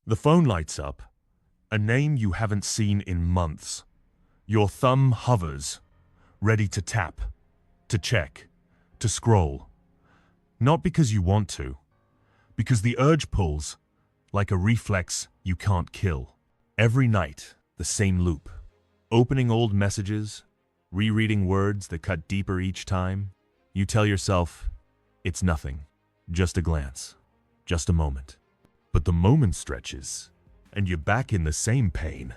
The phone lights up, a name you haven't seen in months. Your thumb hovers, ready to tap, to check, to scroll. Not because you want to, because the urge pulls, like a reflex you can't kill. Every night, the same loop. Opening old messages, rereading words that cut deeper each time. You tell yourself, it's nothing, just a glance, just a moment. But the moment stretches, and you're back in the same pain.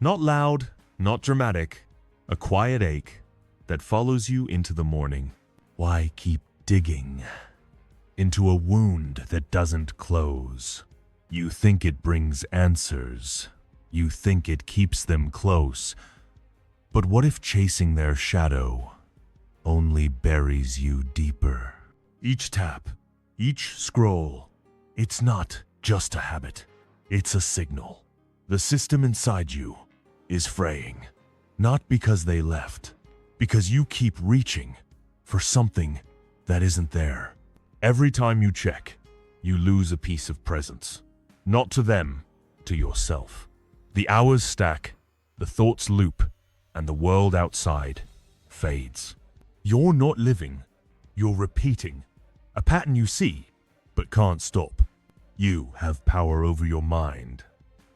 Not loud, not dramatic, a quiet ache that follows you into the morning. Why keep digging into a wound that doesn't close? You think it brings answers. You think it keeps them close. But what if chasing their shadow only buries you deeper? Each tap, each scroll, it's not just a habit. It's a signal. The system inside you is fraying. Not because they left, because you keep reaching for something that isn't there. Every time you check, you lose a piece of presence. Not to them, to yourself. The hours stack, the thoughts loop, and the world outside fades. You're not living, you're repeating. A pattern you see, but can't stop. You have power over your mind,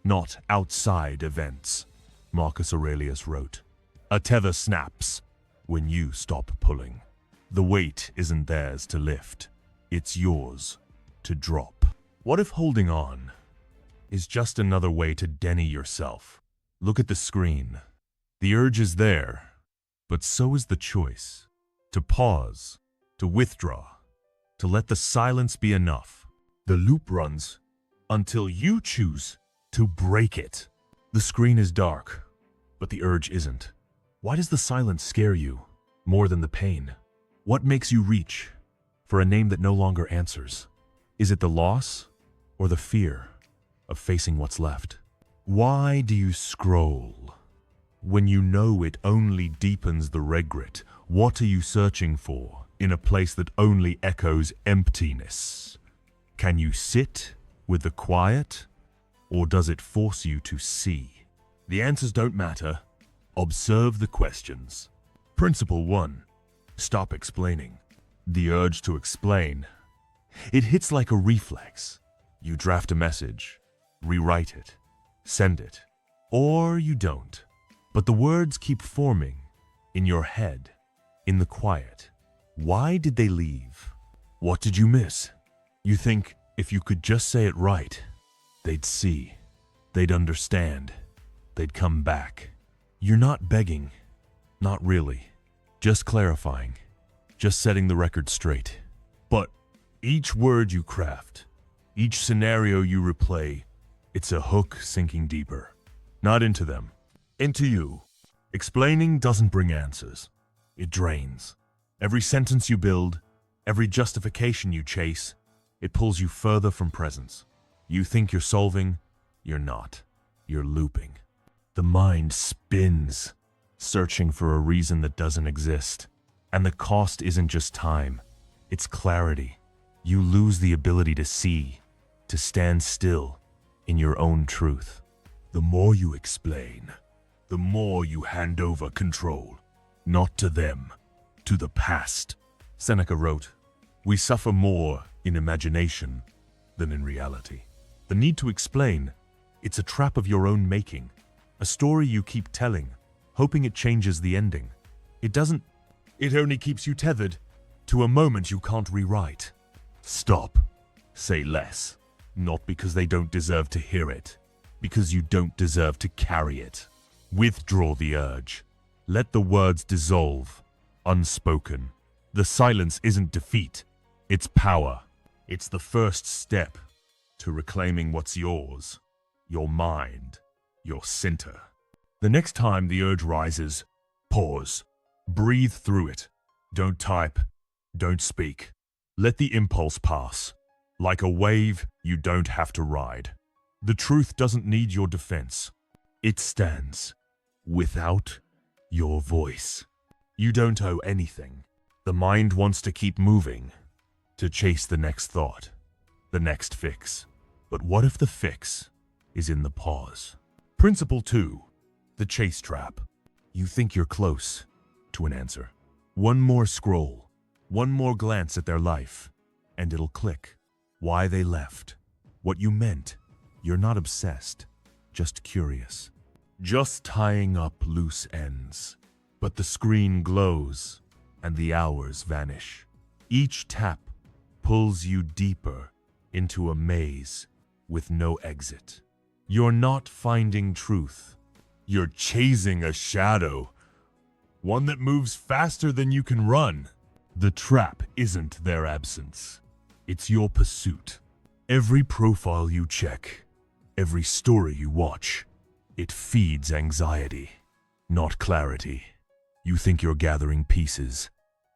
not outside events, Marcus Aurelius wrote. A tether snaps when you stop pulling. The weight isn't theirs to lift, it's yours to drop. What if holding on is just another way to denny yourself? Look at the screen. The urge is there, but so is the choice. To pause, to withdraw, to let the silence be enough. The loop runs until you choose to break it. The screen is dark, but the urge isn't. Why does the silence scare you more than the pain? What makes you reach for a name that no longer answers? Is it the loss or the fear of facing what's left? Why do you scroll when you know it only deepens the regret? What are you searching for in a place that only echoes emptiness? Can you sit with the quiet, or does it force you to see? The answers don't matter. Observe the questions. Principle 1. Stop explaining. The urge to explain. It hits like a reflex. You draft a message, rewrite it, send it, or you don't. But the words keep forming in your head, in the quiet. Why did they leave? What did you miss? You think if you could just say it right, they'd see, they'd understand, they'd come back. You're not begging, not really, just clarifying, just setting the record straight. But each word you craft, each scenario you replay, it's a hook sinking deeper. Not into them, into you. Explaining doesn't bring answers. It drains. Every sentence you build, every justification you chase, it pulls you further from presence. You think you're solving, you're not. You're looping. The mind spins, searching for a reason that doesn't exist. And the cost isn't just time, it's clarity. You lose the ability to see, to stand still in your own truth. The more you explain, the more you hand over control. Not to them, to the past. Seneca wrote, "We suffer more in imagination than in reality." The need to explain, it's a trap of your own making. A story you keep telling, hoping it changes the ending. It doesn't. It only keeps you tethered to a moment you can't rewrite. Stop. Say less. Not because they don't deserve to hear it, because you don't deserve to carry it. Withdraw the urge. Let the words dissolve, unspoken. The silence isn't defeat, it's power. It's the first step to reclaiming what's yours, your mind, your center. The next time the urge rises, pause. Breathe through it. Don't type. Don't speak. Let the impulse pass. Like a wave you don't have to ride. The truth doesn't need your defense. It stands without your voice. You don't owe anything. The mind wants to keep moving, to chase the next thought, the next fix. But what if the fix is in the pause. Principle 2. The chase trap. You think you're close to an answer. One more scroll, one more glance at their life, and it'll click. Why they left, what you meant. You're not obsessed, just curious. Just tying up loose ends. But the screen glows, and the hours vanish. Each tap pulls you deeper into a maze with no exit. You're not finding truth. You're chasing a shadow, one that moves faster than you can run. The trap isn't their absence. It's your pursuit. Every profile you check, every story you watch, it feeds anxiety, not clarity. You think you're gathering pieces,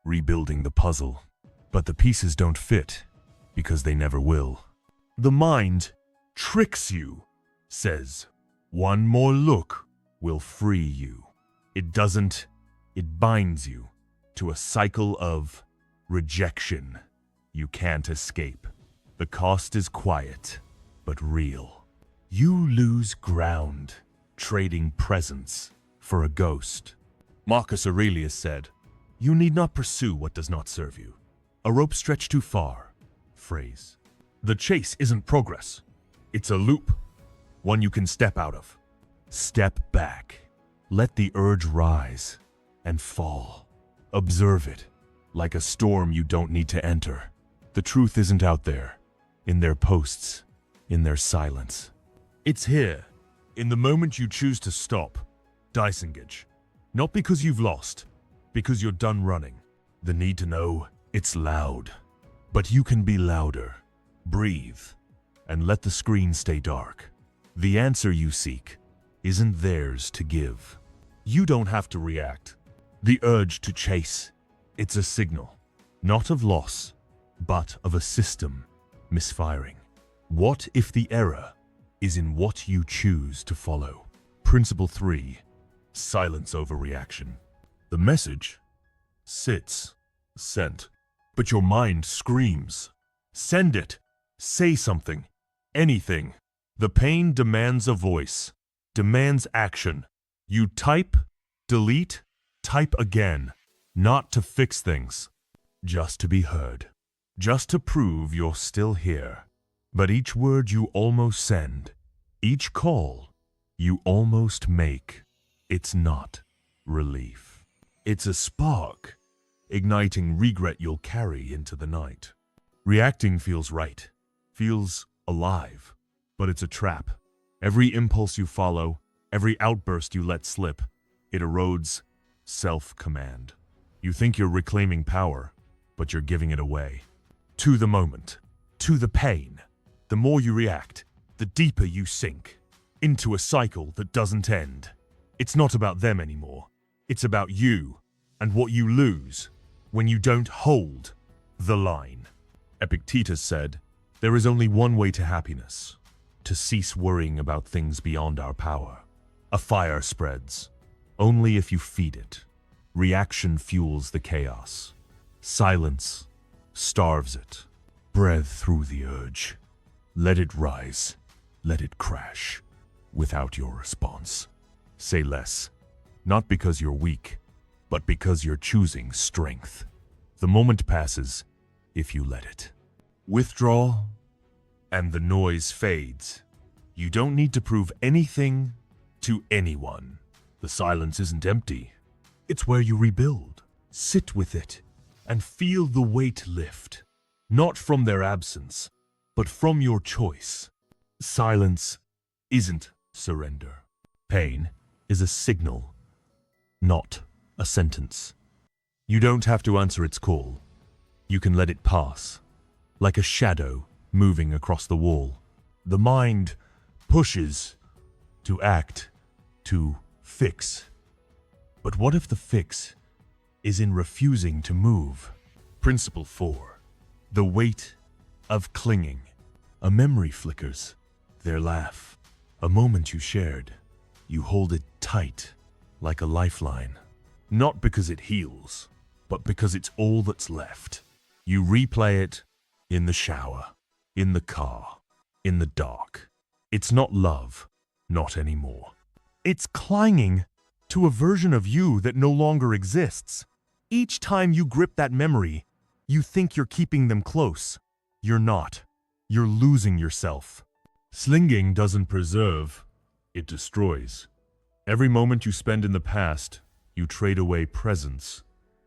rebuilding the puzzle, but the pieces don't fit because they never will. The mind tricks you, says, one more look will free you. It doesn't. It binds you to a cycle of rejection you can't escape. The cost is quiet, but real. You lose ground, trading presence for a ghost. Marcus Aurelius said, "You need not pursue what does not serve you. A rope stretched too far." Phrase. The chase isn't progress. It's a loop, one you can step out of. Step back. Let the urge rise and fall. Observe it, like a storm you don't need to enter. The truth isn't out there, in their posts, in their silence. It's here, in the moment you choose to stop, disengage. Not because you've lost, because you're done running. The need to know, it's loud. But you can be louder. Breathe, and let the screen stay dark. The answer you seek isn't theirs to give. You don't have to react. The urge to chase, it's a signal, not of loss, but of a system misfiring. What if the error is in what you choose to follow? Principle 3. Silence over reaction. The message sits, sent, but your mind screams. Send it. Say something. Anything. The pain demands a voice, demands action. You type, delete, type again, not to fix things, just to be heard, just to prove you're still here. But each word you almost send, each call you almost make, it's not relief. It's a spark, igniting regret you'll carry into the night. Reacting feels right, feels alive, but it's a trap. Every impulse you follow, every outburst you let slip, it erodes self-command. You think you're reclaiming power, but you're giving it away. To the moment, to the pain. The more you react, the deeper you sink into a cycle that doesn't end. It's not about them anymore. It's about you and what you lose when you don't hold the line. Epictetus said, "There is only one way to happiness, to cease worrying about things beyond our power. A fire spreads only if you feed it. Reaction fuels the chaos. Silence starves it. Breathe through the urge. Let it rise. Let it crash without your response. Say less, not because you're weak, but because you're choosing strength. The moment passes if you let it. Withdraw, and the noise fades. You don't need to prove anything to anyone. The silence isn't empty. It's where you rebuild. Sit with it and feel the weight lift. Not from their absence, but from your choice. Silence isn't surrender. Pain is a signal, not a sentence. You don't have to answer its call. You can let it pass, like a shadow moving across the wall. The mind pushes to act, to fix. But what if the fix is in refusing to move? Principle 4. The weight of clinging. A memory flickers, their laugh. A moment you shared. You hold it tight, like a lifeline. Not because it heals, but because it's all that's left. You replay it in the shower, in the car, in the dark. It's not love, not anymore. It's clinging to a version of you that no longer exists. Each time you grip that memory, you think you're keeping them close. You're not. You're losing yourself. Slinging doesn't preserve, it destroys. Every moment you spend in the past, you trade away presence.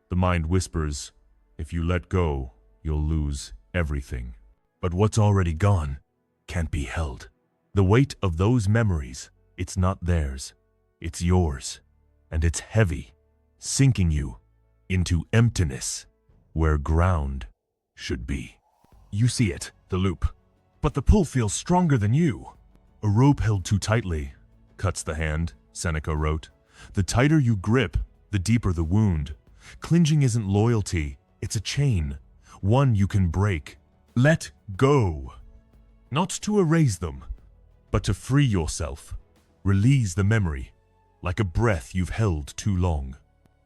The mind whispers, if you let go, you'll lose everything. But what's already gone can't be held. The weight of those memories, it's not theirs, it's yours. And it's heavy, sinking you into emptiness where ground should be. You see it, the loop, but the pull feels stronger than you. A rope held too tightly cuts the hand, Seneca wrote. The tighter you grip, the deeper the wound. Clinging isn't loyalty, it's a chain, one you can break. Let go. Not to erase them, but to free yourself. Release the memory, like a breath you've held too long.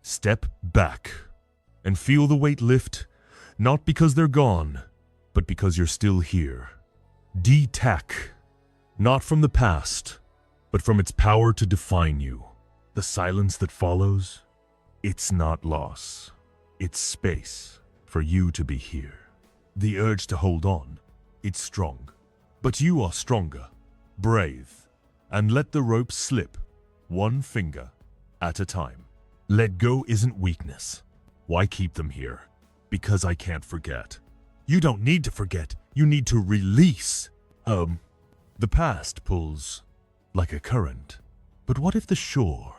Step back and feel the weight lift, not because they're gone, but because you're still here. Detack, not from the past, but from its power to define you. The silence that follows, it's not loss. It's space for you to be here. The urge to hold on, it's strong. But you are stronger, brave, and let the rope slip, one finger at a time. Let go isn't weakness. Why keep them here? Because I can't forget. You don't need to forget, you need to release. The past pulls like a current. But what if the shore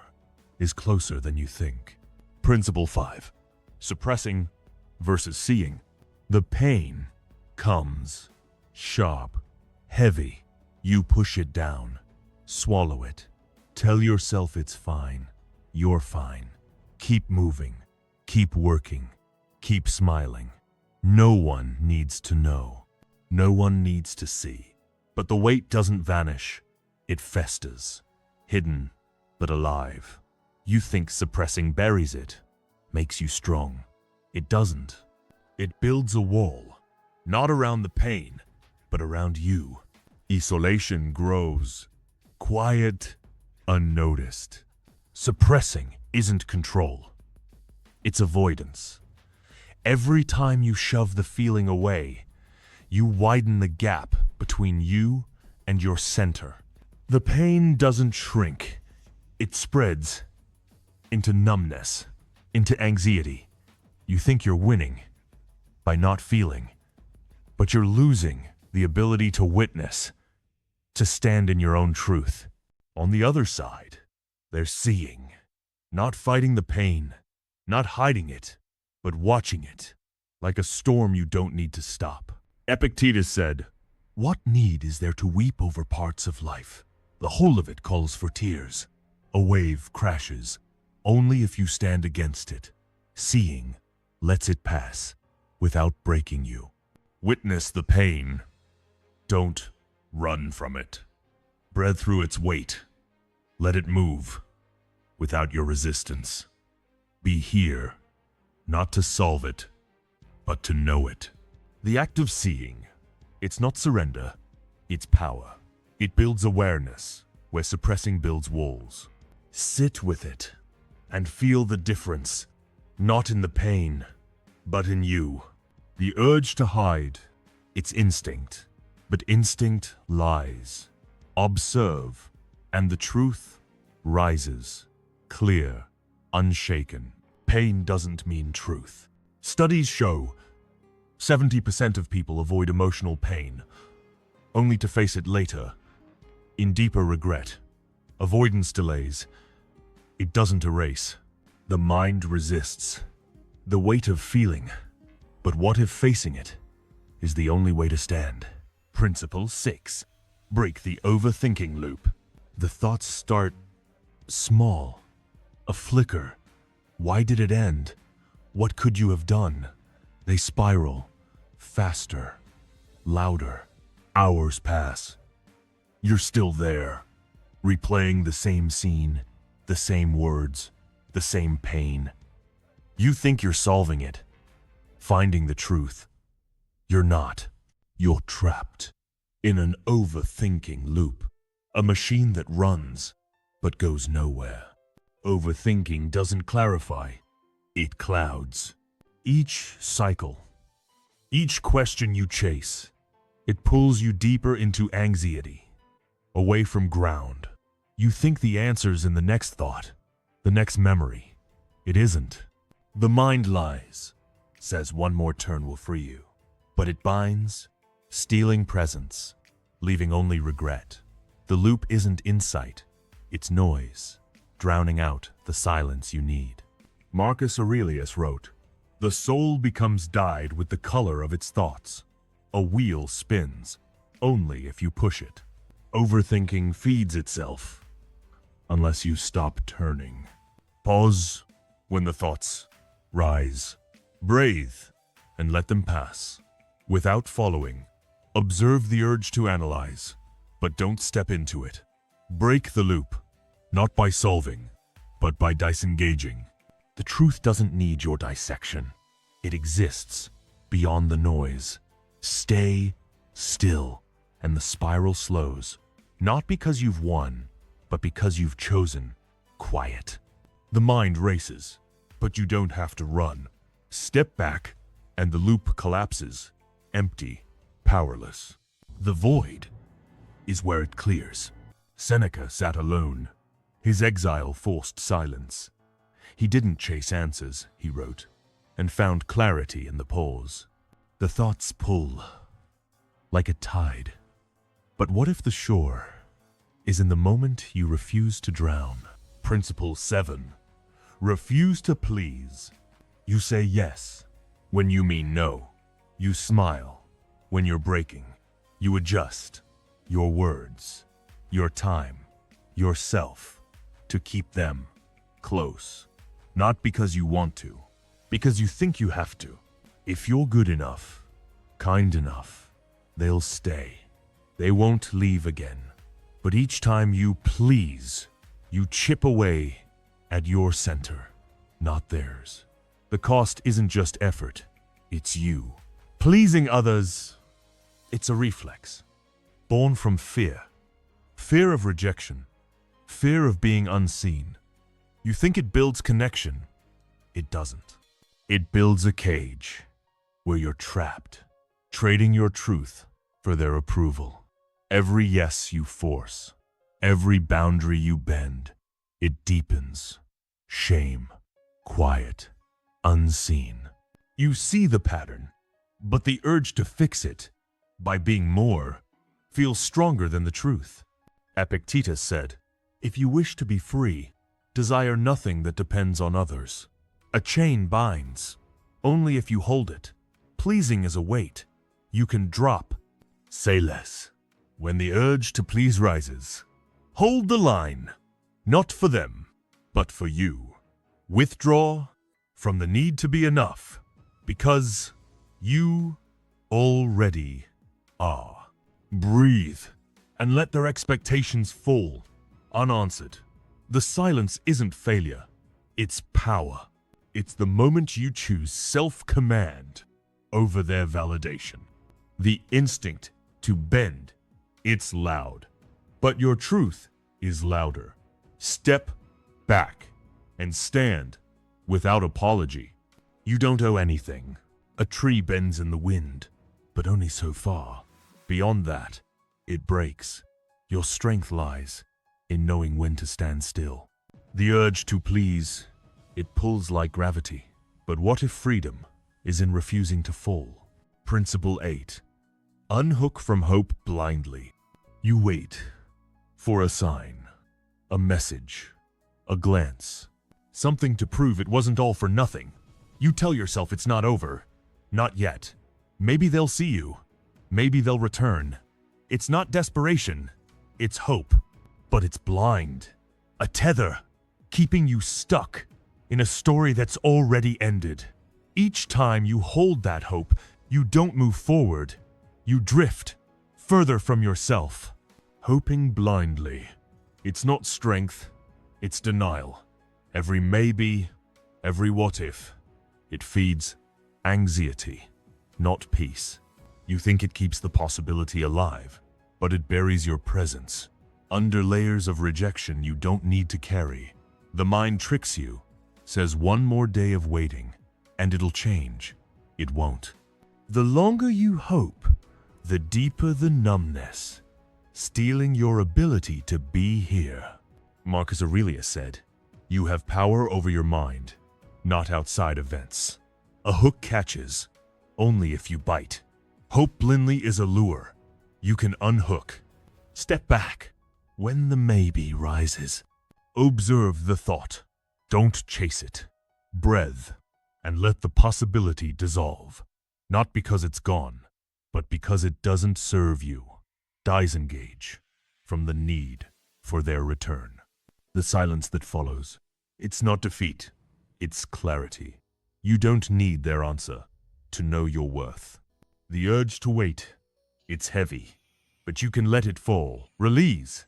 is closer than you think? Principle 5. Suppressing versus seeing. The pain comes sharp, heavy. You push it down, swallow it. Tell yourself it's fine. You're fine. Keep moving. Keep working. Keep smiling. No one needs to know. No one needs to see. But the weight doesn't vanish. It festers. Hidden, but alive. You think suppressing buries it, makes you strong. It doesn't. It builds a wall, not around the pain, but around you. Isolation grows, quiet, unnoticed. Suppressing isn't control. It's avoidance. Every time you shove the feeling away, you widen the gap between you and your center. The pain doesn't shrink. It spreads into numbness, into anxiety. You think you're winning by not feeling, but you're losing the ability to witness, to stand in your own truth. On the other side, they're seeing, not fighting the pain, not hiding it, but watching it, like a storm you don't need to stop. Epictetus said, "What need is there to weep over parts of life? The whole of it calls for tears. A wave crashes, only if you stand against it. Seeing lets it pass, without breaking you. Witness the pain. Don't run from it. Breathe through its weight. Let it move, without your resistance. Be here, not to solve it, but to know it." The act of seeing, it's not surrender, it's power. It builds awareness, where suppressing builds walls. Sit with it, and feel the difference, not in the pain, but in you. The urge to hide, it's instinct, but instinct lies. Observe, and the truth rises, clear, unshaken. Pain doesn't mean truth. Studies show 70% of people avoid emotional pain, only to face it later, in deeper regret. Avoidance delays. It doesn't erase. The mind resists. The weight of feeling. But what if facing it is the only way to stand? Principle 6. Break the overthinking loop. The thoughts start small. A flicker. Why did it end? What could you have done? They spiral. Faster. Louder. Hours pass. You're still there. Replaying the same scene. The same words. The same pain. You think you're solving it. Finding the truth. You're not. You're trapped. in an overthinking loop. A machine that runs, but goes nowhere. Overthinking doesn't clarify, it clouds. Each cycle, each question you chase, it pulls you deeper into anxiety, away from ground. You think the answer's in the next thought, the next memory. It isn't. The mind lies, says one more turn will free you. But it binds, stealing presence, leaving only regret. The loop isn't insight, it's noise, drowning out the silence you need. Marcus Aurelius wrote, "The soul becomes dyed with the color of its thoughts. A wheel spins, only if you push it. Overthinking feeds itself, unless you stop turning. Pause when the thoughts rise. Breathe and let them pass. Without following, observe the urge to analyze, but don't step into it. Break the loop, not by solving, but by disengaging. The truth doesn't need your dissection. It exists beyond the noise. Stay still, and the spiral slows, not because you've won, but because you've chosen quiet. The mind races, but you don't have to run. Step back, and the loop collapses, empty, powerless. The void is where it clears. Seneca sat alone. His exile forced silence. He didn't chase answers, he wrote, and found clarity in the pause. The thoughts pull, like a tide. But what if the shore is in the moment you refuse to drown? Principle 7. Refuse to please. You say yes when you mean no. You smile when you're breaking. You adjust your words, your time, yourself to keep them close. Not because you want to, because you think you have to. If you're good enough, kind enough, they'll stay. They won't leave again. But each time you please, you chip away at your center, not theirs. The cost isn't just effort, it's you. Pleasing others, it's a reflex, born from fear. Fear of rejection, fear of being unseen. You think it builds connection. It doesn't. It builds a cage where you're trapped, trading your truth for their approval. Every yes you force, every boundary you bend, it deepens. Shame, quiet, unseen. You see the pattern, but the urge to fix it, by being more, feels stronger than the truth. Epictetus said, "If you wish to be free, desire nothing that depends on others. A chain binds. Only if you hold it. Pleasing is a weight you can drop. Say less. When the urge to please rises, hold the line. Not for them, but for you. Withdraw from the need to be enough, because you already are. Breathe and let their expectations fall, unanswered. The silence isn't failure, it's power. It's the moment you choose self-command over their validation. The instinct to bend, it's loud. But your truth is louder. Step back and stand without apology. You don't owe anything. A tree bends in the wind, but only so far. Beyond that, it breaks. Your strength lies in knowing when to stand still. The urge to please, it pulls like gravity. But what if freedom is in refusing to fall? Principle 8. Unhook from hope blindly. You wait for a sign, a message, a glance, something to prove it wasn't all for nothing. You tell yourself it's not over. Not yet. Maybe they'll see you. Maybe they'll return. It's not desperation. It's hope. But it's blind. A tether, keeping you stuck in a story that's already ended. Each time you hold that hope, you don't move forward. You drift further from yourself. Hoping blindly. It's not strength, it's denial. Every maybe, every what if. It feeds anxiety, not peace. You think it keeps the possibility alive, but it buries your presence under layers of rejection you don't need to carry. The mind tricks you, says one more day of waiting, and it'll change. It won't. The longer you hope, the deeper the numbness, stealing your ability to be here. Marcus Aurelius said, "You have power over your mind, not outside events." A hook catches only if you bite. Hope blindly is a lure. You can unhook. Step back when the maybe rises. Observe the thought. Don't chase it. Breathe and let the possibility dissolve. Not because it's gone, but because it doesn't serve you. Disengage from the need for their return. The silence that follows. It's not defeat. It's clarity. You don't need their answer to know your worth. The urge to wait. It's heavy, but you can let it fall, release,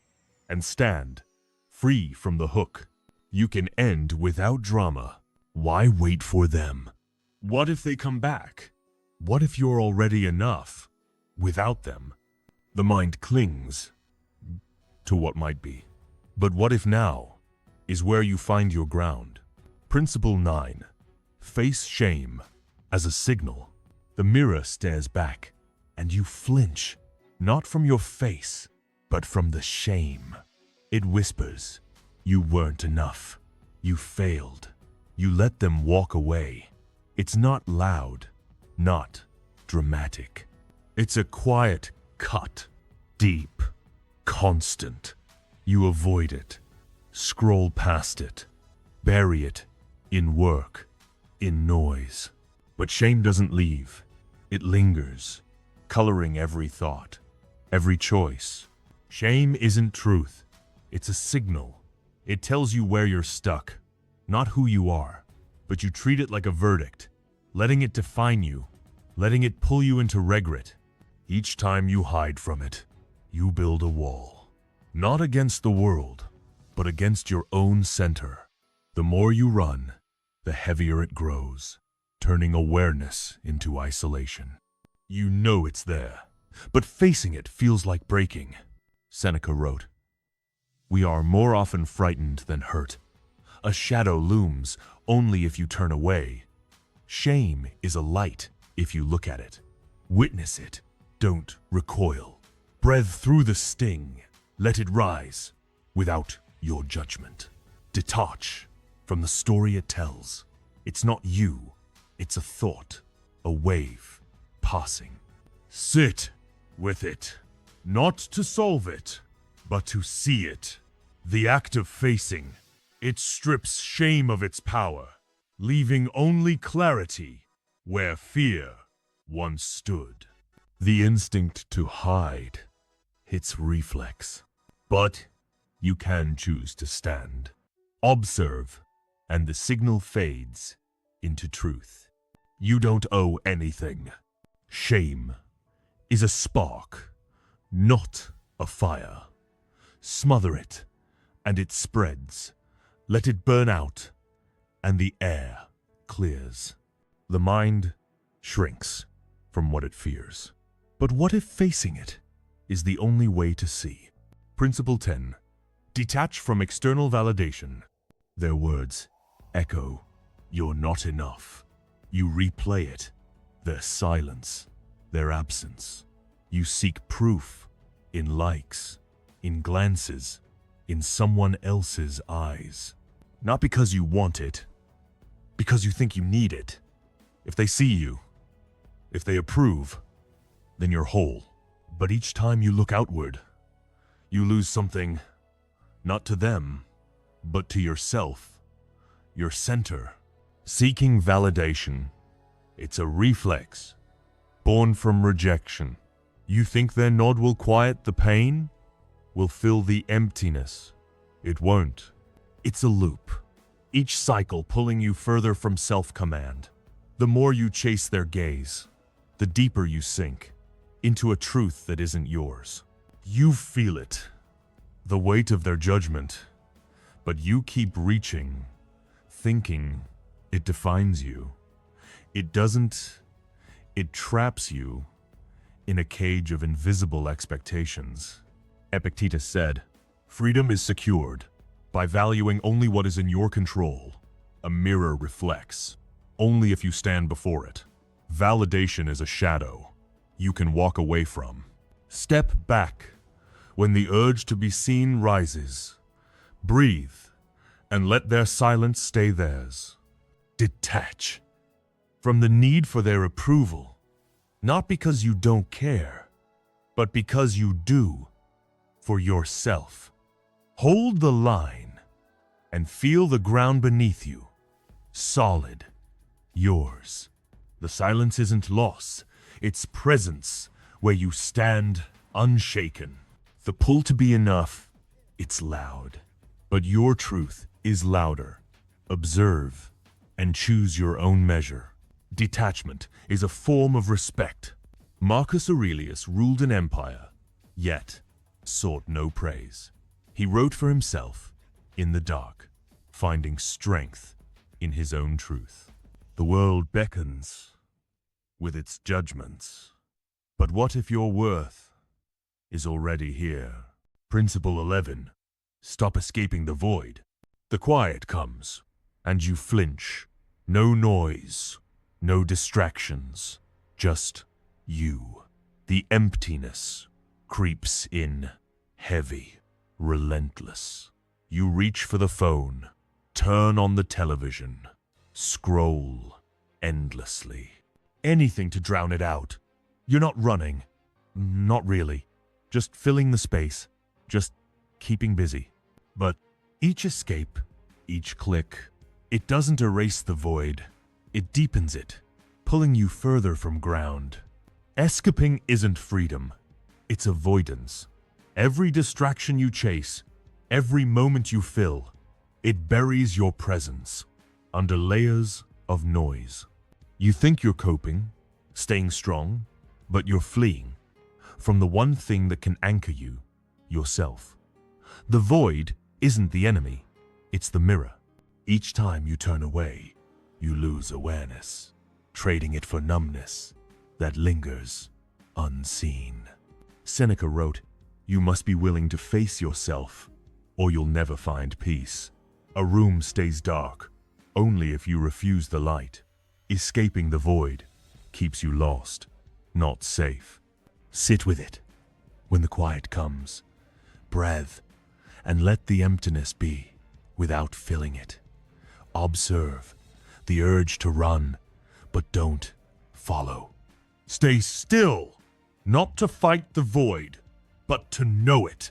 and stand, free from the hook. You can end without drama. Why wait for them? What if they come back? What if you're already enough without them? The mind clings to what might be. But what if now is where you find your ground? Principle 9. Face shame as a signal. The mirror stares back, and you flinch, not from your face, but from the shame. It whispers, you weren't enough. You failed. You let them walk away. It's not loud, not dramatic. It's a quiet cut, deep, constant. You avoid it, scroll past it, bury it in work, in noise. But shame doesn't leave. It lingers, coloring every thought, every choice. Shame isn't truth. It's a signal. It tells you where you're stuck, not who you are. But you treat it like a verdict, letting it define you, letting it pull you into regret. Each time you hide from it, you build a wall. Not against the world, but against your own center. The more you run, the heavier it grows, turning awareness into isolation. You know it's there, but facing it feels like breaking. Seneca wrote, "We are more often frightened than hurt. A shadow looms only if you turn away. Shame is a light if you look at it. Witness it, don't recoil. Breathe through the sting, let it rise without your judgment. Detach from the story it tells. It's not you, it's a thought, a wave, passing. Sit with it, not to solve it, but to see it. The act of facing, it strips shame of its power, leaving only clarity where fear once stood. The instinct to hide, its reflex. But you can choose to stand. Observe, and the signal fades into truth. You don't owe anything. Shame is a spark, not a fire. Smother it, and it spreads. Let it burn out, and the air clears. The mind shrinks from what it fears. But what if facing it is the only way to see? Principle 10. Detach from external validation. Their words echo, "You're not enough." You replay it, their silence, their absence. You seek proof in likes, in glances, in someone else's eyes. Not because you want it, because you think you need it. If they see you, if they approve, then you're whole. But each time you look outward, you lose something, not to them, but to yourself, your center. Seeking validation, it's a reflex, born from rejection. You think their nod will quiet the pain, will fill the emptiness. It won't. It's a loop, each cycle pulling you further from self-command. The more you chase their gaze, the deeper you sink into a truth that isn't yours. You feel it, the weight of their judgment, but you keep reaching, thinking it defines you. It doesn't. It traps you. in a cage of invisible expectations. Epictetus said, "Freedom is secured by valuing only what is in your control. A mirror reflects only if you stand before it. Validation is a shadow you can walk away from. Step back when the urge to be seen rises. Breathe and let their silence stay theirs. Detach from the need for their approval, not because you don't care, but because you do, for yourself. Hold the line and feel the ground beneath you, solid, yours. The silence isn't loss, it's presence where you stand unshaken. The pull to be enough, it's loud, but your truth is louder. Observe and choose your own measure. Detachment is a form of respect. Marcus Aurelius ruled an empire, yet sought no praise. He wrote for himself in the dark, finding strength in his own truth. The world beckons with its judgments. But what if your worth is already here? Principle 11. Stop escaping the void. The quiet comes, and you flinch. No noise, no distractions, just you. The emptiness creeps in, heavy, relentless. You reach for the phone, turn on the television, scroll endlessly. Anything to drown it out. You're not running. Not really. Just filling the space. Just keeping busy. But each escape, each click, it doesn't erase the void. It deepens it, pulling you further from ground. Escaping isn't freedom. It's avoidance. Every distraction you chase, every moment you fill, it buries your presence under layers of noise. You think you're coping, staying strong, but you're fleeing from the one thing that can anchor you, yourself. The void isn't the enemy, it's the mirror. Each time you turn away, you lose awareness, trading it for numbness that lingers unseen. Seneca wrote, "You must be willing to face yourself, or you'll never find peace. A room stays dark only if you refuse the light. Escaping the void keeps you lost, not safe." Sit with it when the quiet comes. Breathe and let the emptiness be without filling it. Observe the urge to run, but don't follow. Stay still, not to fight the void, but to know it.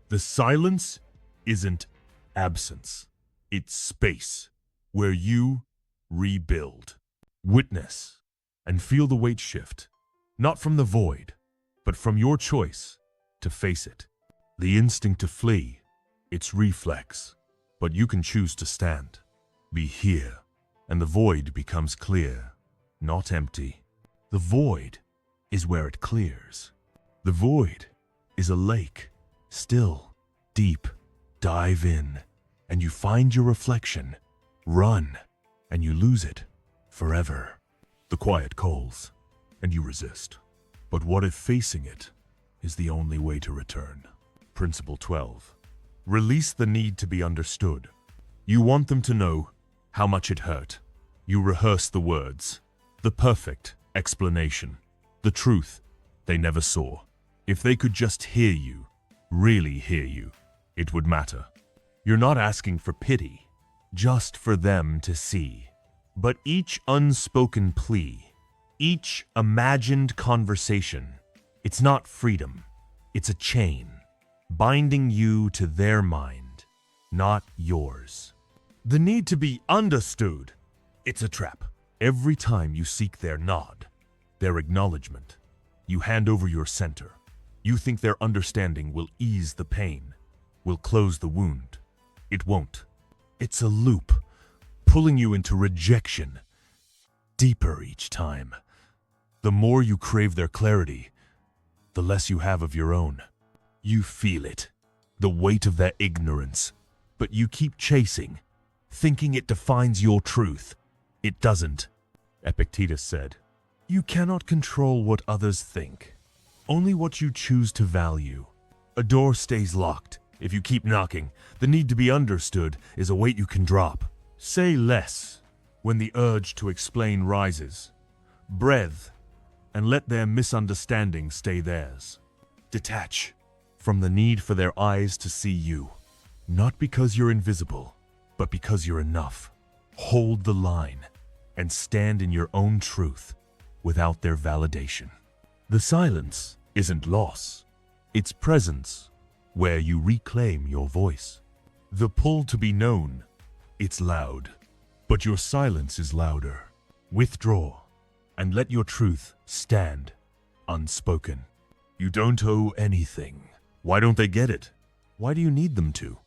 The silence isn't absence. It's space where you rebuild. Witness and feel the weight shift, not from the void, but from your choice to face it. The instinct to flee, it's reflex, but you can choose to stand. Be here, and the void becomes clear, not empty. The void is where it clears. The void is a lake, still, deep. Dive in, and you find your reflection. Run, and you lose it forever. The quiet calls, and you resist. But what if facing it is the only way to return? Principle 12. Release the need to be understood. You want them to know how much it hurt. You rehearse the words, the perfect explanation, the truth they never saw. If they could just hear you, really hear you, it would matter. You're not asking for pity, just for them to see. But each unspoken plea, each imagined conversation, it's not freedom, it's a chain, binding you to their mind, not yours. The need to be understood, it's a trap. Every time you seek their nod, their acknowledgement, you hand over your center. You think their understanding will ease the pain, will close the wound. It won't. It's a loop, pulling you into rejection, deeper each time. The more you crave their clarity, the less you have of your own. You feel it, the weight of their ignorance, but you keep chasing, thinking it defines your truth. It doesn't. Epictetus said, "You cannot control what others think, only what you choose to value. A door stays locked if you keep knocking. The need to be understood is a weight you can drop. Say less when the urge to explain rises. Breathe and let their misunderstanding stay theirs. Detach from the need for their eyes to see you, not because you're invisible, but because you're enough. Hold the line and stand in your own truth without their validation. The silence isn't loss, it's presence where you reclaim your voice. The pull to be known, it's loud, but your silence is louder. Withdraw and let your truth stand unspoken. You don't owe anything. Why don't they get it? Why do you need them to?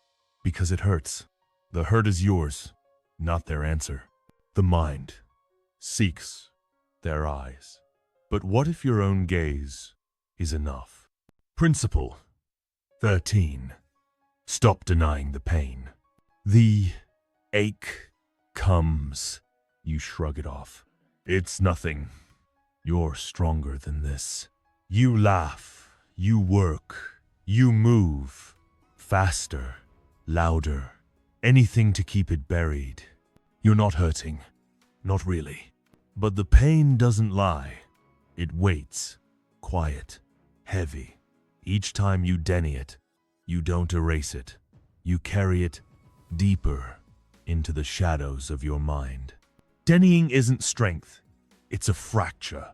Because it hurts. The hurt is yours, not their answer. The mind seeks their eyes. But what if your own gaze is enough? Principle 13. Stop denying the pain. The ache comes. You shrug it off. It's nothing. You're stronger than this. You laugh. You work. You move. Faster. Louder. Anything to keep it buried. You're not hurting. Not really. But the pain doesn't lie. It waits. Quiet. Heavy. Each time you deny it, you don't erase it. You carry it deeper into the shadows of your mind. Denying isn't strength. It's a fracture.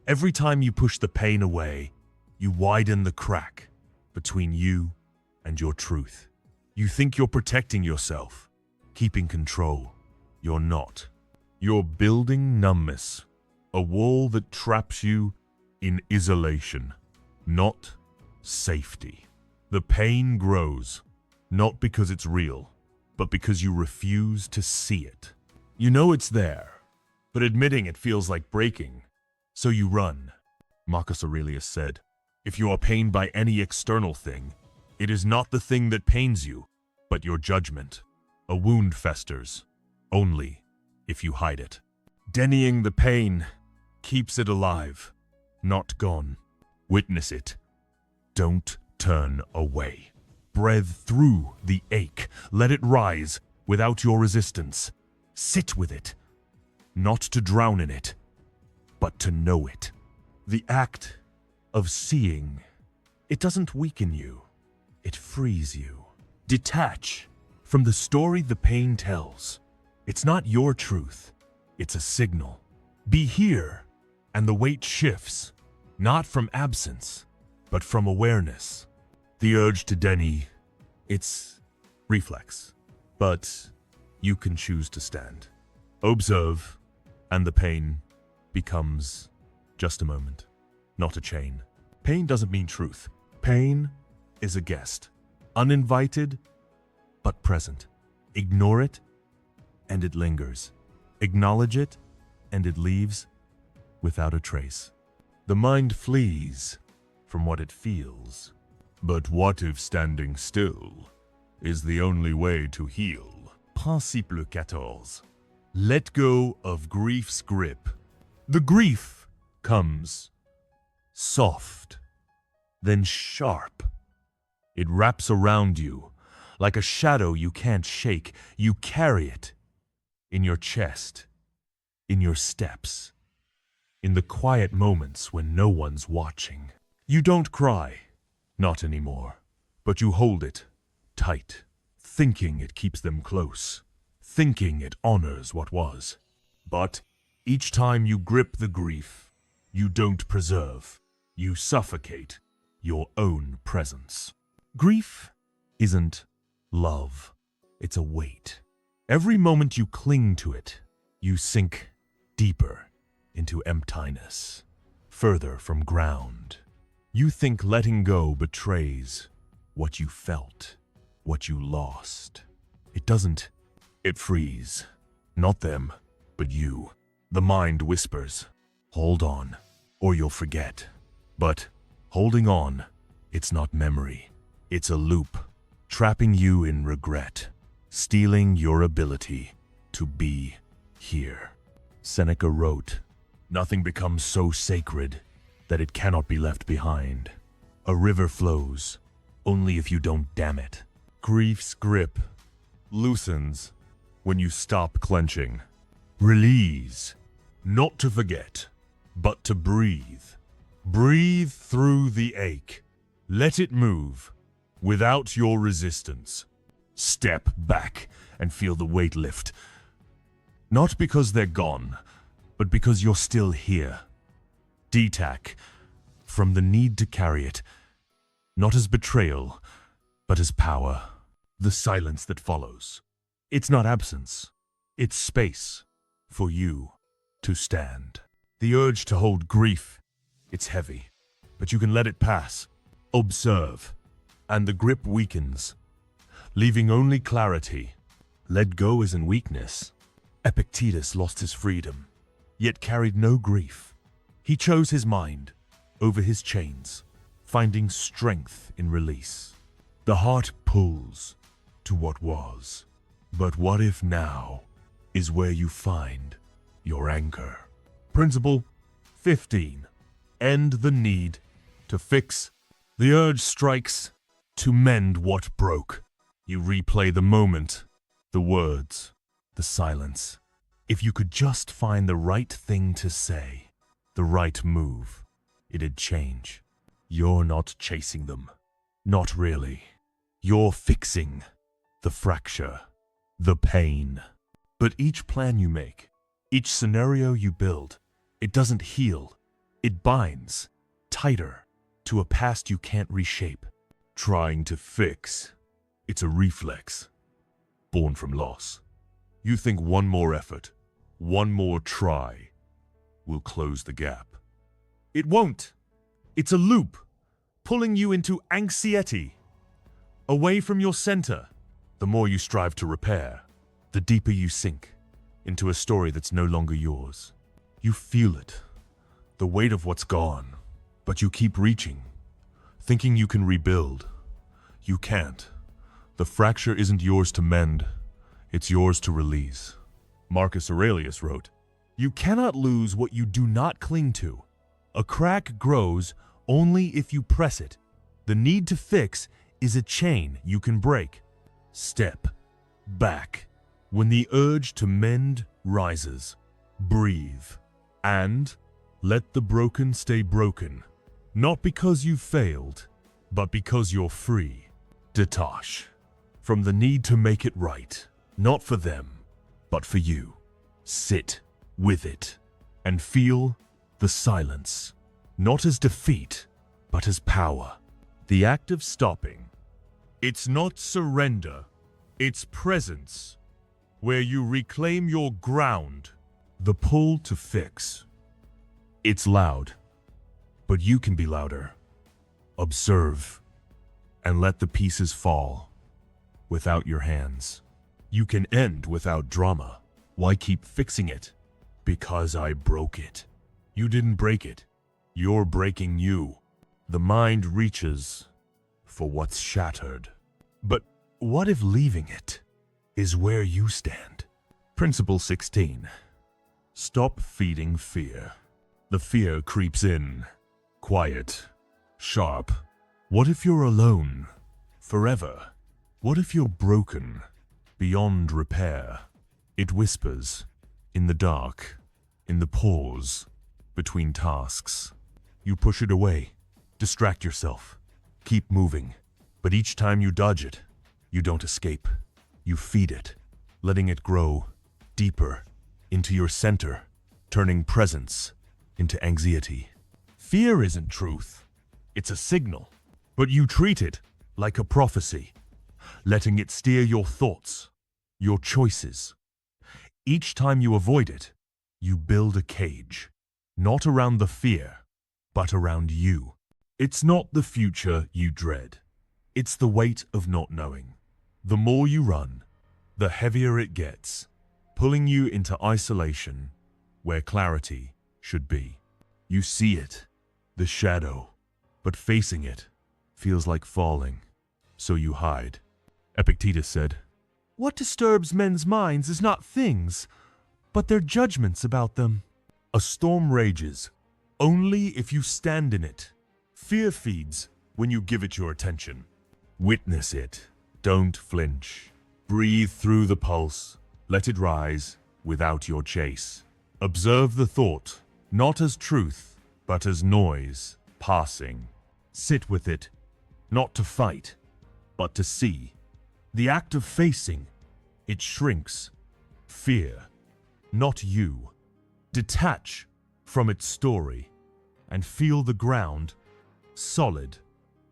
Every time you push the pain away, you widen the crack between you and your truth. You think you're protecting yourself, keeping control. You're not. You're building numbness, a wall that traps you in isolation, not safety. The pain grows, not because it's real, but because you refuse to see it. You know it's there, but admitting it feels like breaking, so you run. Marcus Aurelius said, "If you are pained by any external thing, it is not the thing that pains you, but your judgment. A wound festers only if you hide it." Denying the pain keeps it alive, not gone. Witness it. Don't turn away. Breathe through the ache. Let it rise without your resistance. Sit with it, not to drown in it, but to know it. The act of seeing, it doesn't weaken you, it frees you. Detach from the story the pain tells. It's not your truth, it's a signal. Be here, and the weight shifts, not from absence, but from awareness. The urge to deny, it's reflex, but you can choose to stand. Observe, and the pain becomes just a moment, not a chain. Pain doesn't mean truth. Pain is a guest, uninvited, but present. Ignore it, and it lingers. Acknowledge it, and it leaves without a trace. The mind flees from what it feels. But what if standing still is the only way to heal? Principle 14. Let go of grief's grip. The grief comes soft, then sharp. It wraps around you like a shadow you can't shake. You carry it in your chest, in your steps, in the quiet moments when no one's watching. You don't cry, not anymore, but you hold it tight, thinking it keeps them close, thinking it honors what was. But each time you grip the grief, you don't preserve, you suffocate your own presence. Grief isn't love, it's a weight. Every moment you cling to it, you sink deeper into emptiness, further from ground. You think letting go betrays what you felt, what you lost. It doesn't. It frees. Not them, but you. The mind whispers, hold on, or you'll forget. But holding on, it's not memory. It's a loop, trapping you in regret, stealing your ability to be here. Seneca wrote, "Nothing becomes so sacred that it cannot be left behind. A river flows, only if you don't dam it. Grief's grip loosens when you stop clenching. Release, not to forget, but to breathe. Breathe through the ache. Let it move, without your resistance. Step back and feel the weight lift. Not because they're gone, but because you're still here. Detach from the need to carry it, not as betrayal, but as power. The silence that follows. It's not absence, it's space for you to stand. The urge to hold grief, it's heavy, but you can let it pass. Observe, and the grip weakens, leaving only clarity. Let go isn't weakness. Epictetus lost his freedom, yet carried no grief. He chose his mind over his chains, finding strength in release. The heart pulls to what was, but what if now is where you find your anchor? Principle 15. End the need to fix. The urge strikes to mend what broke. You replay the moment, the words, the silence. If you could just find the right thing to say, the right move, it'd change. You're not chasing them. Not really. You're fixing the fracture, the pain. But each plan you make, each scenario you build, it doesn't heal. It binds tighter to a past you can't reshape. Trying to fix, it's a reflex, born from loss. You think one more effort, one more try, will close the gap. It won't. It's a loop, pulling you into anxiety, away from your center. The more you strive to repair, the deeper you sink into a story that's no longer yours. You feel it, the weight of what's gone, but you keep reaching, thinking you can rebuild. You can't. The fracture isn't yours to mend, it's yours to release. Marcus Aurelius wrote, "You cannot lose what you do not cling to. A crack grows only if you press it. The need to fix is a chain you can break. Step back when the urge to mend rises. Breathe and let the broken stay broken. Not because you failed, but because you're free. Detach from the need to make it right, not for them, but for you. Sit with it and feel the silence, not as defeat, but as power. The act of stopping. It's not surrender, it's presence, where you reclaim your ground. The pull to fix. It's loud, but you can be louder. Observe and let the pieces fall without your hands. You can end without drama. Why keep fixing it? Because I broke it. You didn't break it. You're breaking you. The mind reaches for what's shattered. But what if leaving it is where you stand? Principle 16. Stop feeding fear. The fear creeps in, quiet, sharp. What if you're alone, forever? What if you're broken, beyond repair? It whispers, in the dark, in the pause, between tasks. You push it away, distract yourself, keep moving. But each time you dodge it, you don't escape. You feed it, letting it grow deeper into your center, turning presence into anxiety. Fear isn't truth, it's a signal. But you treat it like a prophecy, letting it steer your thoughts, your choices. Each time you avoid it, you build a cage, not around the fear, but around you. It's not the future you dread. It's the weight of not knowing. The more you run, the heavier it gets, pulling you into isolation where clarity should be. You see it, the shadow, but facing it feels like falling, so you hide. Epictetus said, "What disturbs men's minds is not things, but their judgments about them." A storm rages, only if you stand in it. Fear feeds when you give it your attention. Witness it. Don't flinch. Breathe through the pulse. Let it rise without your chase. Observe the thought, not as truth, but as noise passing. Sit with it, not to fight, but to see. The act of facing, it shrinks. Fear, not you. Detach from its story and feel the ground solid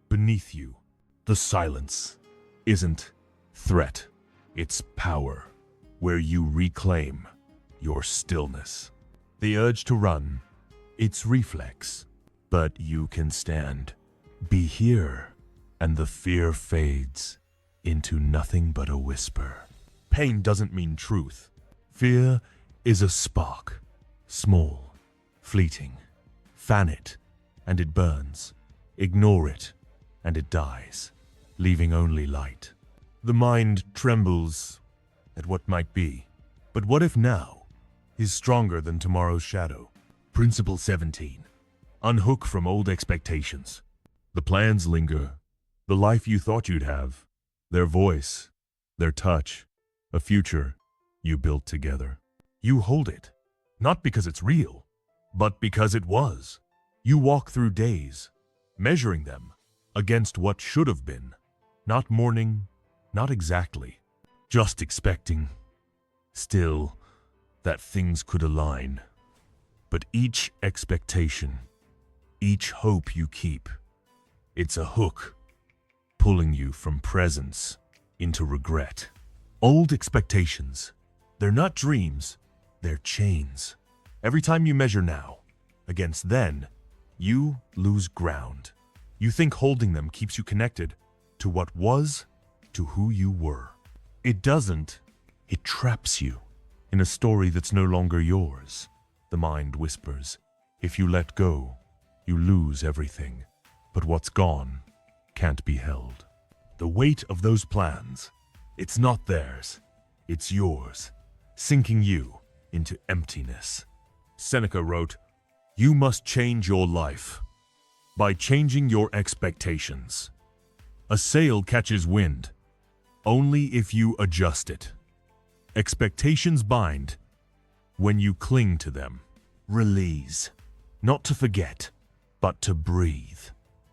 beneath you. The silence isn't threat, it's power, where you reclaim your stillness. The urge to run, it's reflex, but you can stand. Be here, and the fear fades into nothing but a whisper. Pain doesn't mean truth. Fear is a spark, small, fleeting. Fan it, and it burns. Ignore it, and it dies, leaving only light. The mind trembles at what might be, but what if now is stronger than tomorrow's shadow? Principle 17. Unhook from old expectations. The plans linger, the life you thought you'd have, their voice, their touch, a future you built together. You hold it, not because it's real, but because it was. You walk through days, measuring them against what should have been, not mourning, not exactly, just expecting, still, that things could align. But each expectation, each hope you keep, it's a hook, pulling you from presence into regret. Old expectations, they're not dreams, they're chains. Every time you measure now against then, you lose ground. You think holding them keeps you connected to what was, to who you were. It doesn't. It traps you in a story that's no longer yours. The mind whispers, if you let go, you lose everything. But what's gone can't be held. The weight of those plans, it's not theirs, it's yours, sinking you into emptiness. Seneca wrote, you must change your life by changing your expectations. A sail catches wind only if you adjust it. Expectations bind when you cling to them. Release, not to forget, but to breathe.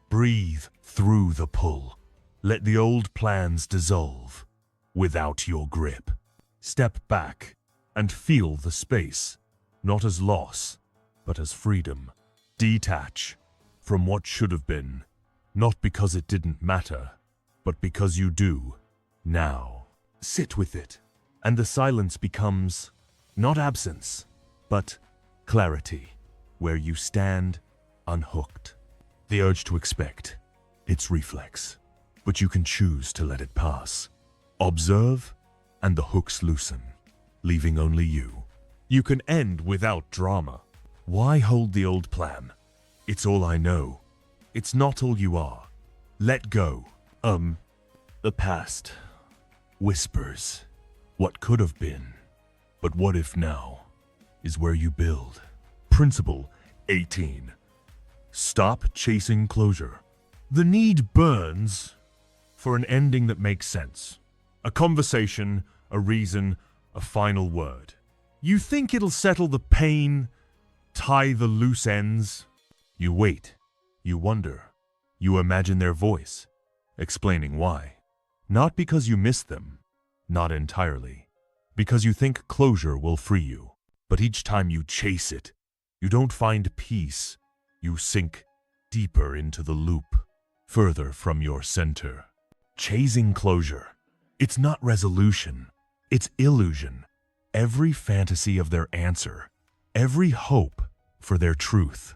Breathe through the pull. Let the old plans dissolve without your grip. Step back and feel the space, not as loss, but as freedom. Detach from what should have been, not because it didn't matter, but because you do now. Sit with it, and the silence becomes not absence, but clarity, where you stand unhooked. The urge to expect, it's reflex, but you can choose to let it pass. Observe, and the hooks loosen, leaving only you. You can end without drama. Why hold the old plan? It's all I know. It's not all you are. Let go. The past whispers what could have been, but what if now is where you build. Principle 18. Stop chasing closure. The need burns for an ending that makes sense. A conversation, a reason, a final word. You think it'll settle the pain, tie the loose ends. You wait, you wonder, you imagine their voice, explaining why. Not because you miss them, not entirely, because you think closure will free you. But each time you chase it, you don't find peace. You sink deeper into the loop, further from your center. Chasing closure, it's not resolution, it's illusion. Every fantasy of their answer, every hope for their truth,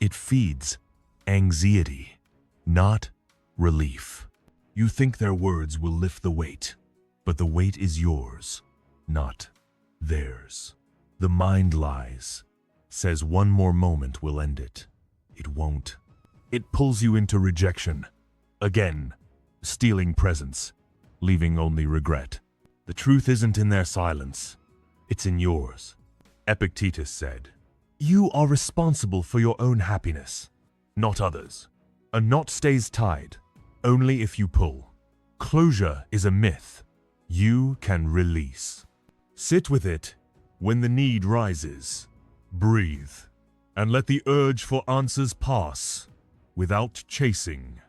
it feeds anxiety, not relief. You think their words will lift the weight, but the weight is yours, not theirs. The mind lies, says one more moment will end it. It won't. It pulls you into rejection. Again, stealing presence, leaving only regret. The truth isn't in their silence, it's in yours. Epictetus said, You are responsible for your own happiness, not others. A knot stays tied only if you pull. Closure is a myth you can release. Sit with it when the need rises. Breathe and let the urge for answers pass without chasing.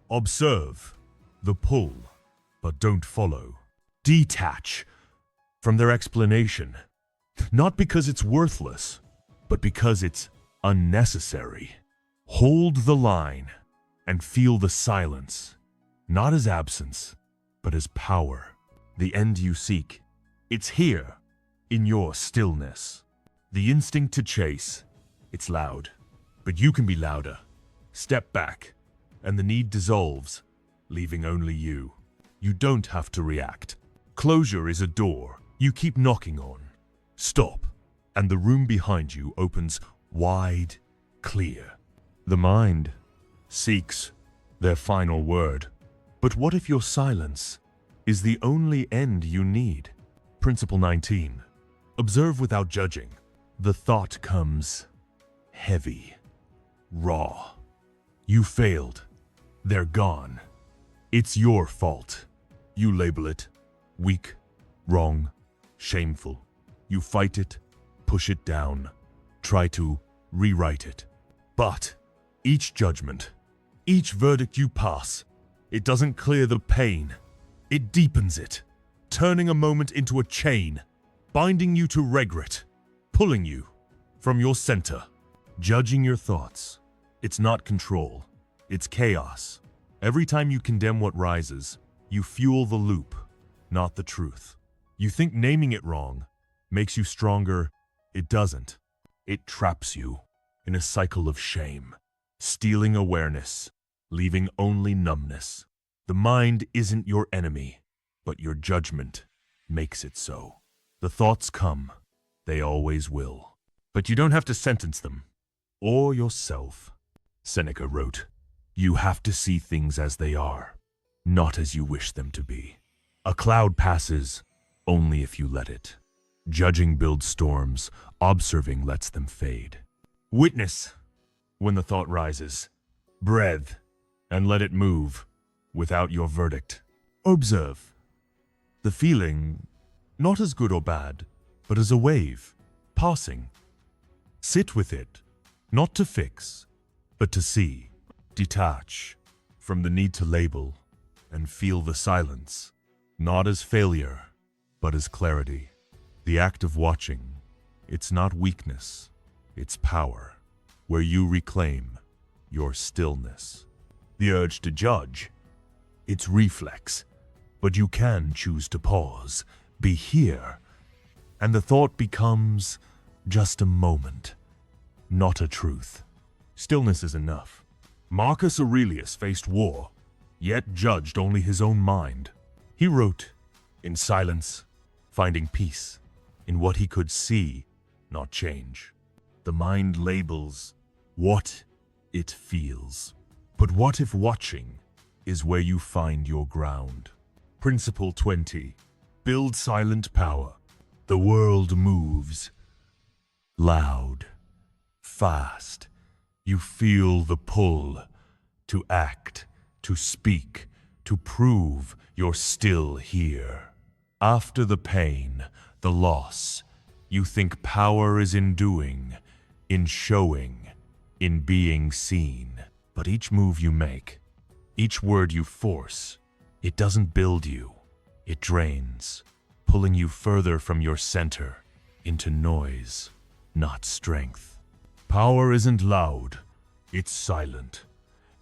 Observe the pull, but don't follow. Detach from their explanation, not because it's worthless, but because it's unnecessary. Hold the line and feel the silence, not as absence, but as power. The end you seek, it's here, in your stillness. The instinct to chase, it's loud, but you can be louder. Step back, and the need dissolves, leaving only you. You don't have to react. Closure is a door you keep knocking on. Stop, and the room behind you opens wide, clear. The mind seeks their final word. But what if your silence is the only end you need? Principle 19. Observe without judging. The thought comes heavy, raw. You failed. They're gone. It's your fault. You label it weak, wrong, shameful. You fight it, push it down, try to rewrite it. But each judgment, each verdict you pass, it doesn't clear the pain. It deepens it, turning a moment into a chain, binding you to regret, pulling you from your center. Judging your thoughts, it's not control, it's chaos. Every time you condemn what rises, you fuel the loop, not the truth. You think naming it wrong makes you stronger. It doesn't. It traps you in a cycle of shame, stealing awareness, leaving only numbness. The mind isn't your enemy, but your judgment makes it so. The thoughts come, they always will. But you don't have to sentence them, or yourself. Seneca wrote, "You have to see things as they are, not as you wish them to be." A cloud passes only if you let it. Judging builds storms, observing lets them fade. Witness when the thought rises. Breathe and let it move without your verdict. Observe the feeling, not as good or bad, but as a wave, passing. Sit with it, not to fix, but to see. Detach from the need to label and feel the silence, not as failure, but as clarity. The act of watching, it's not weakness, it's power, where you reclaim your stillness. The urge to judge, it's reflex, but you can choose to pause, be here, and the thought becomes just a moment, not a truth. Stillness is enough. Marcus Aurelius faced war, yet judged only his own mind. He wrote, in silence, finding peace in what he could see, not change. The mind labels what it feels. But what if watching is where you find your ground? Principle 20. Build silent power. The world moves. Loud. Fast. You feel the pull. To act. To speak. To prove you're still here. After the pain, the loss, you think power is in doing, in showing, in being seen. But each move you make, each word you force, it doesn't build you, it drains, pulling you further from your center, into noise, not strength. Power isn't loud, it's silent.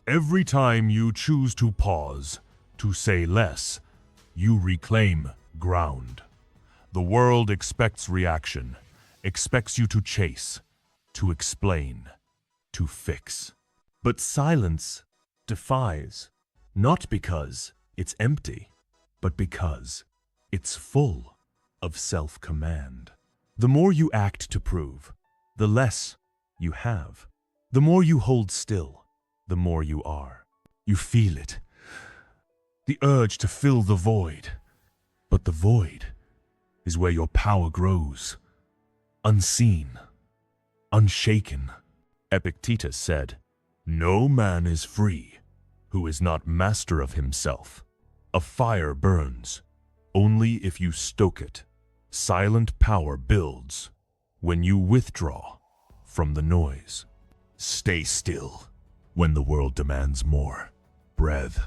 Every time you choose to pause, to say less, you reclaim ground. The world expects reaction, expects you to chase, to explain, to fix. But silence defies, not because it's empty, but because it's full of self-command. The more you act to prove, the less you have. The more you hold still, the more you are. You feel it, the urge to fill the void. But the void is where your power grows, unseen, unshaken. Epictetus said, "No man is free who is not master of himself. A fire burns only if you stoke it. Silent power builds when you withdraw from the noise. Stay still when the world demands more. Breathe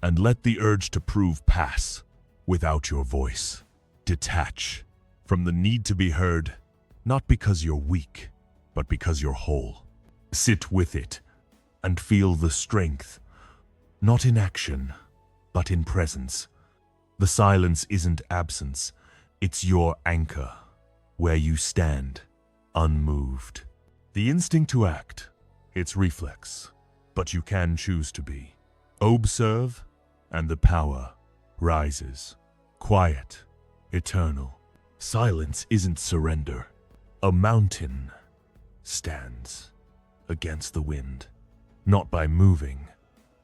and let the urge to prove pass without your voice. Detach from the need to be heard, not because you're weak, but because you're whole. Sit with it and feel the strength, not in action, but in presence. The silence isn't absence, it's your anchor, where you stand, unmoved. The instinct to act, it's reflex, but you can choose to be. Observe, and the power rises. Quiet, eternal. Silence isn't surrender. A mountain stands against the wind, not by moving,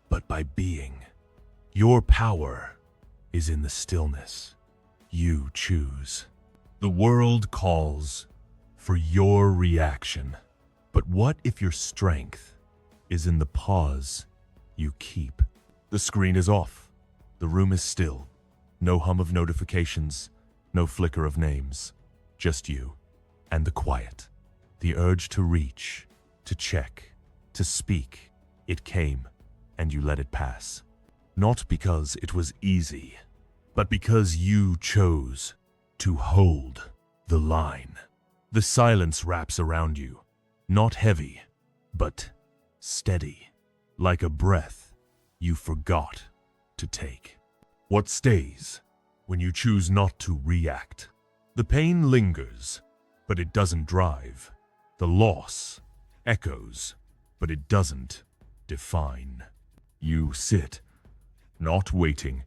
but by being. Your power is in the stillness. You choose. The world calls for your reaction. But what if your strength is in the pause you keep? The screen is off. The room is still. No hum of notifications, no flicker of names. Just you and the quiet. The urge to reach, to check, to speak. It came, and you let it pass. Not because it was easy, but because you chose to hold the line. The silence wraps around you, not heavy, but steady, like a breath you forgot to take. What stays when you choose not to react? The pain lingers, but it doesn't drive. The loss echoes, but it doesn't define. You sit, not waiting,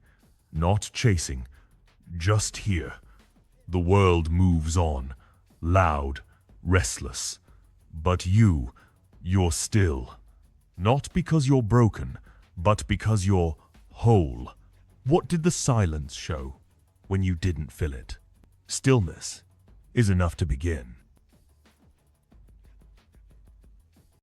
not chasing, just here. The world moves on, loud, restless. But you're still. Not because you're broken, but because you're whole. What did the silence show when you didn't fill it? Stillness is enough to begin.